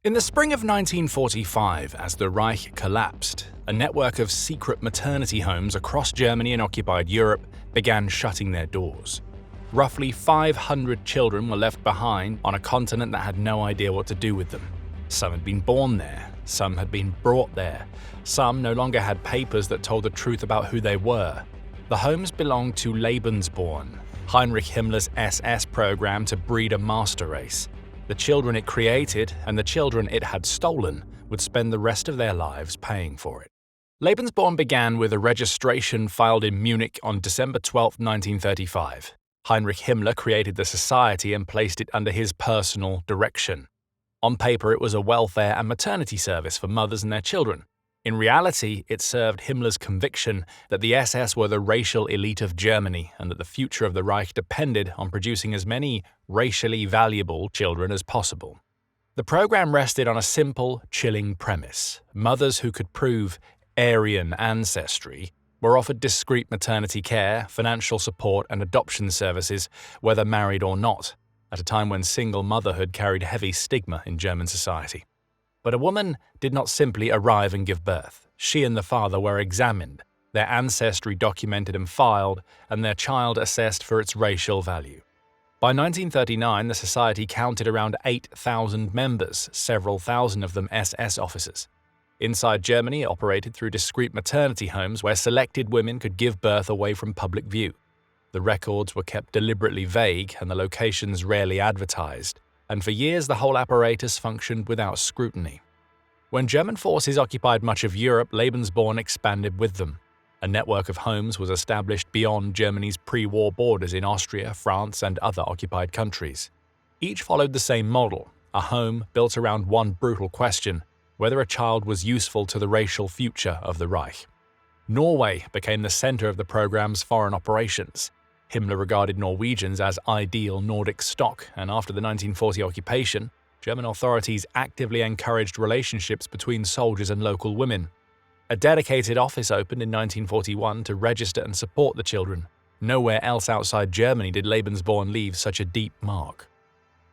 In the spring of 1945, as the Reich collapsed, a network of secret maternity homes across Germany and occupied Europe began shutting their doors. Roughly 500 children were left behind on a continent that had no idea what to do with them. Some had been born there, some had been brought there, some no longer had papers that told the truth about who they were. The homes belonged to Lebensborn, Heinrich Himmler's SS program to breed a master race. The children it created and the children it had stolen would spend the rest of their lives paying for it. Lebensborn began with a registration filed in Munich on December 12, 1935. Heinrich Himmler created the society and placed it under his personal direction. On paper, it was a welfare and maternity service for mothers and their children. In reality, it served Himmler's conviction that the SS were the racial elite of Germany and that the future of the Reich depended on producing as many racially valuable children as possible. The program rested on a simple, chilling premise. Mothers who could prove Aryan ancestry were offered discreet maternity care, financial support, and adoption services, whether married or not, at a time when single motherhood carried heavy stigma in German society. But a woman did not simply arrive and give birth. She and the father were examined, their ancestry documented and filed, and their child assessed for its racial value. By 1939, the society counted around 8,000 members, several thousand of them SS officers. Inside Germany, it operated through discreet maternity homes where selected women could give birth away from public view. The records were kept deliberately vague and the locations rarely advertised, and for years the whole apparatus functioned without scrutiny. When German forces occupied much of Europe, Lebensborn expanded with them. A network of homes was established beyond Germany's pre-war borders in Austria, France, and other occupied countries. Each followed the same model, a home built around one brutal question: whether a child was useful to the racial future of the Reich. Norway became the center of the program's foreign operations. Himmler regarded Norwegians as ideal Nordic stock, and after the 1940 occupation, German authorities actively encouraged relationships between soldiers and local women. A dedicated office opened in 1941 to register and support the children. Nowhere else outside Germany did Lebensborn leave such a deep mark.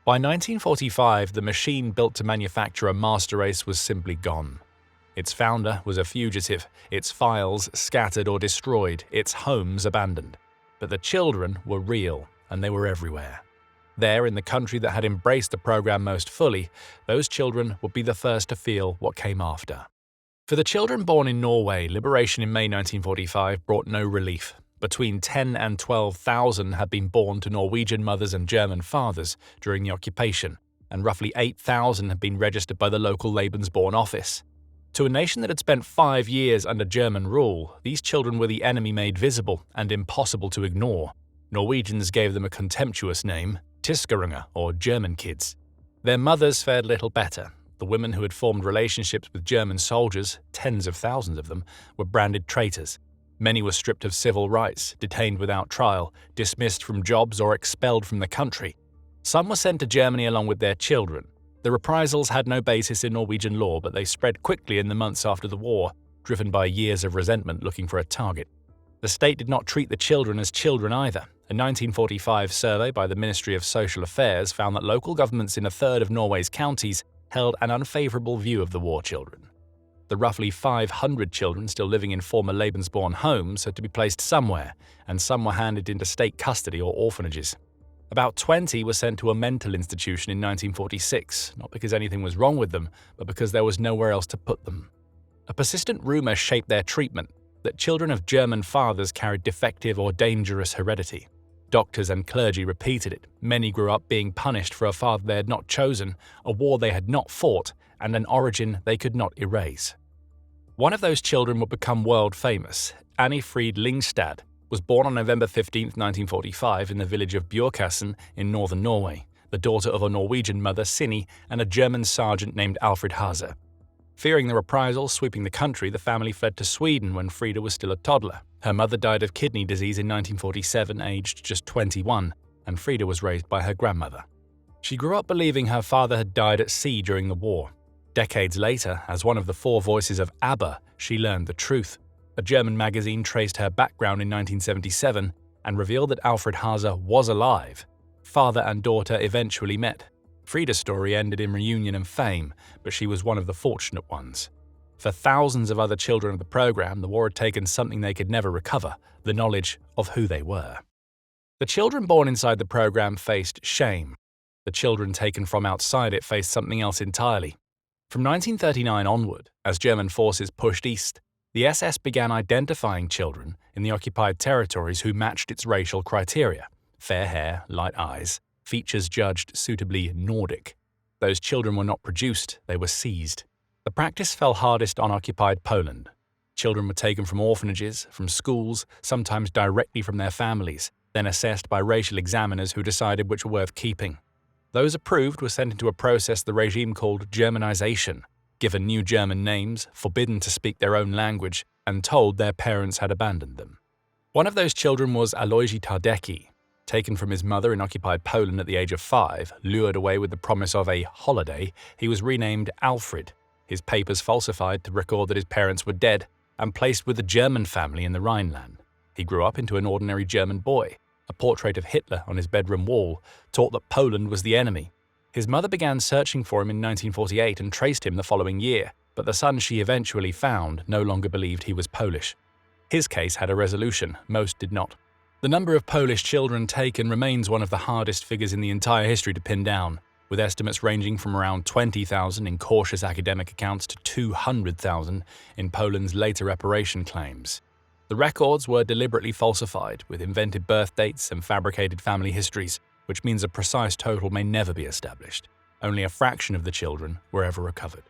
By 1945, the machine built to manufacture a master race was simply gone. Its founder was a fugitive, its files scattered or destroyed, its homes abandoned. But the children were real, and they were everywhere. There, in the country that had embraced the program most fully, those children would be the first to feel what came after. For the children born in Norway, liberation in May 1945 brought no relief. Between 10 and 12,000 had been born to Norwegian mothers and German fathers during the occupation, and roughly 8,000 had been registered by the local Lebensborn office. To a nation that had spent 5 years under German rule, these children were the enemy made visible and impossible to ignore. Norwegians gave them a contemptuous name, Tyskeringer, or German kids. Their mothers fared little better. The women who had formed relationships with German soldiers, tens of thousands of them, were branded traitors. Many were stripped of civil rights, detained without trial, dismissed from jobs, or expelled from the country. Some were sent to Germany along with their children. The reprisals had no basis in Norwegian law, but they spread quickly in the months after the war, driven by years of resentment looking for a target. The state did not treat the children as children either. A 1945 survey by the Ministry of Social Affairs found that local governments in a third of Norway's counties held an unfavorable view of the war children. The roughly 500 children still living in former Lebensborn homes had to be placed somewhere, and some were handed into state custody or orphanages. About 20 were sent to a mental institution in 1946, not because anything was wrong with them, but because there was nowhere else to put them. A persistent rumor shaped their treatment, that children of German fathers carried defective or dangerous heredity. Doctors and clergy repeated it. Many grew up being punished for a father they had not chosen, a war they had not fought, and an origin they could not erase. One of those children would become world famous. Annie Fried Lyngstad was born on November 15, 1945 in the village of Bjørkassen in northern Norway, the daughter of a Norwegian mother, Sinni, and a German sergeant named Alfred Haase. Fearing the reprisals sweeping the country, the family fled to Sweden when Frida was still a toddler. Her mother died of kidney disease in 1947, aged just 21, and Frida was raised by her grandmother. She grew up believing her father had died at sea during the war. Decades later, as one of the 4 voices of ABBA, she learned the truth. A German magazine traced her background in 1977 and revealed that Alfred Haase was alive. Father and daughter eventually met. Frieda's story ended in reunion and fame, but she was one of the fortunate ones. For thousands of other children of the program, the war had taken something they could never recover: the knowledge of who they were. The children born inside the program faced shame. The children taken from outside it faced something else entirely. From 1939 onward, as German forces pushed east, the SS began identifying children in the occupied territories who matched its racial criteria: fair hair, light eyes, features judged suitably Nordic. Those children were not produced, they were seized. The practice fell hardest on occupied Poland. Children were taken from orphanages, from schools, sometimes directly from their families, then assessed by racial examiners who decided which were worth keeping. Those approved were sent into a process the regime called Germanization, given new German names, forbidden to speak their own language, and told their parents had abandoned them. One of those children was Alois Tardecki. Taken from his mother in occupied Poland at the age of 5, lured away with the promise of a holiday, he was renamed Alfred, his papers falsified to record that his parents were dead, and placed with a German family in the Rhineland. He grew up into an ordinary German boy. A portrait of Hitler on his bedroom wall taught that Poland was the enemy. His mother began searching for him in 1948 and traced him the following year, but the son she eventually found no longer believed he was Polish. His case had a resolution, most did not. The number of Polish children taken remains one of the hardest figures in the entire history to pin down, with estimates ranging from around 20,000 in cautious academic accounts to 200,000 in Poland's later reparation claims. The records were deliberately falsified, with invented birth dates and fabricated family histories, which means a precise total may never be established. Only a fraction of the children were ever recovered.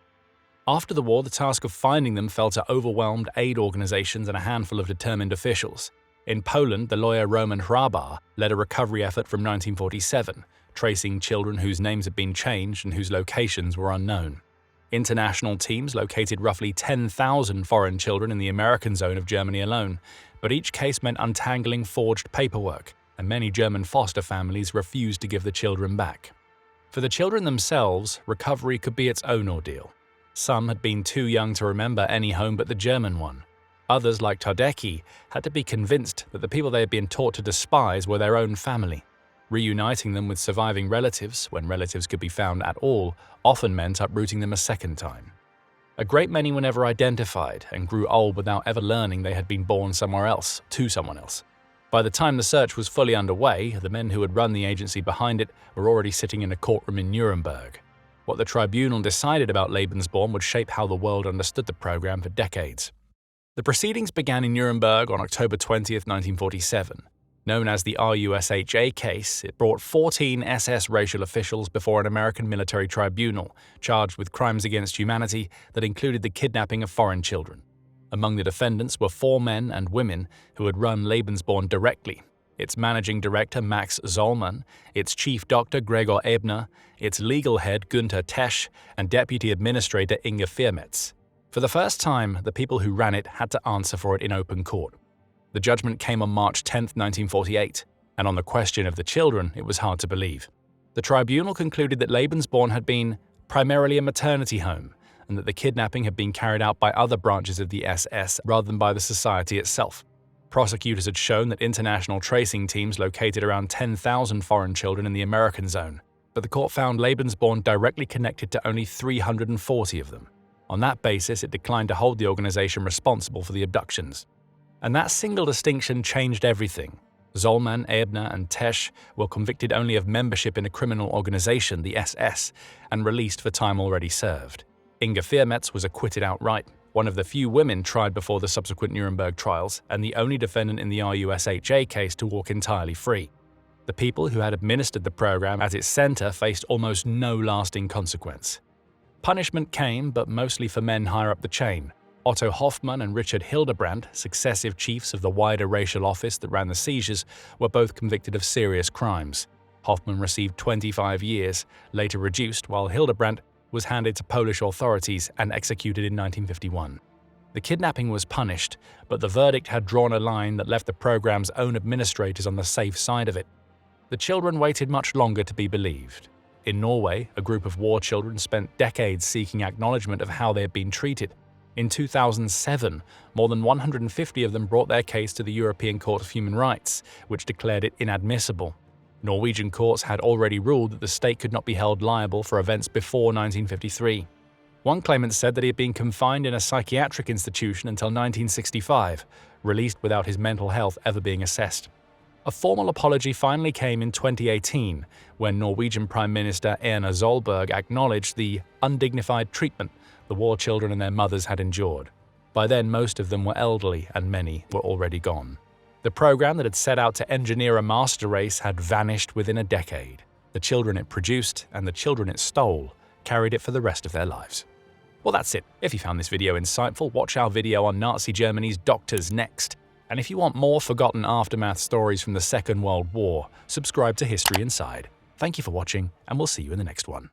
After the war, the task of finding them fell to overwhelmed aid organizations and a handful of determined officials. In Poland, the lawyer Roman Hrabar led a recovery effort from 1947, tracing children whose names had been changed and whose locations were unknown. International teams located roughly 10,000 foreign children in the American zone of Germany alone, but each case meant untangling forged paperwork, and many German foster families refused to give the children back. For the children themselves, recovery could be its own ordeal. Some had been too young to remember any home but the German one. Others, like Tardecki, had to be convinced that the people they had been taught to despise were their own family. Reuniting them with surviving relatives, when relatives could be found at all, often meant uprooting them a second time. A great many were never identified and grew old without ever learning they had been born somewhere else, to someone else. By the time the search was fully underway, the men who had run the agency behind it were already sitting in a courtroom in Nuremberg. What the Tribunal decided about Lebensborn would shape how the world understood the program for decades. The proceedings began in Nuremberg on October 20, 1947. Known as the RuSHA case, it brought 14 SS racial officials before an American military tribunal, charged with crimes against humanity that included the kidnapping of foreign children. Among the defendants were 4 men and women who had run Lebensborn directly: its managing director Max Zollmann, its chief doctor Gregor Ebner, its legal head Günther Tesch, and deputy administrator Inge Viermetz. For the first time, the people who ran it had to answer for it in open court. The judgment came on March 10, 1948, and on the question of the children, it was hard to believe. The tribunal concluded that Lebensborn had been primarily a maternity home, and that the kidnapping had been carried out by other branches of the SS rather than by the society itself. Prosecutors had shown that international tracing teams located around 10,000 foreign children in the American zone, but the court found Lebensborn directly connected to only 340 of them. On that basis, it declined to hold the organization responsible for the abductions. And that single distinction changed everything. Zollmann, Ebner, and Tesch were convicted only of membership in a criminal organization, the SS, and released for time already served. Inge Viermetz was acquitted outright, one of the few women tried before the subsequent Nuremberg trials, and the only defendant in the RuSHA case to walk entirely free. The people who had administered the program at its center faced almost no lasting consequence. Punishment came, but mostly for men higher up the chain. Otto Hoffmann and Richard Hildebrandt, successive chiefs of the wider racial office that ran the seizures, were both convicted of serious crimes. Hoffmann received 25 years, later reduced, while Hildebrandt was handed to Polish authorities and executed in 1951. The kidnapping was punished, but the verdict had drawn a line that left the program's own administrators on the safe side of it. The children waited much longer to be believed. In Norway, a group of war children spent decades seeking acknowledgement of how they had been treated. In 2007, more than 150 of them brought their case to the European Court of Human Rights, which declared it inadmissible. Norwegian courts had already ruled that the state could not be held liable for events before 1953. One claimant said that he had been confined in a psychiatric institution until 1965, released without his mental health ever being assessed. A formal apology finally came in 2018, when Norwegian Prime Minister Erna Solberg acknowledged the undignified treatment the war children and their mothers had endured. By then, most of them were elderly and many were already gone. The program that had set out to engineer a master race had vanished within a decade. The children it produced and the children it stole carried it for the rest of their lives. Well, that's it. If you found this video insightful, watch our video on Nazi Germany's doctors next. And if you want more forgotten aftermath stories from the Second World War, subscribe to History Inside. Thank you for watching, and we'll see you in the next one.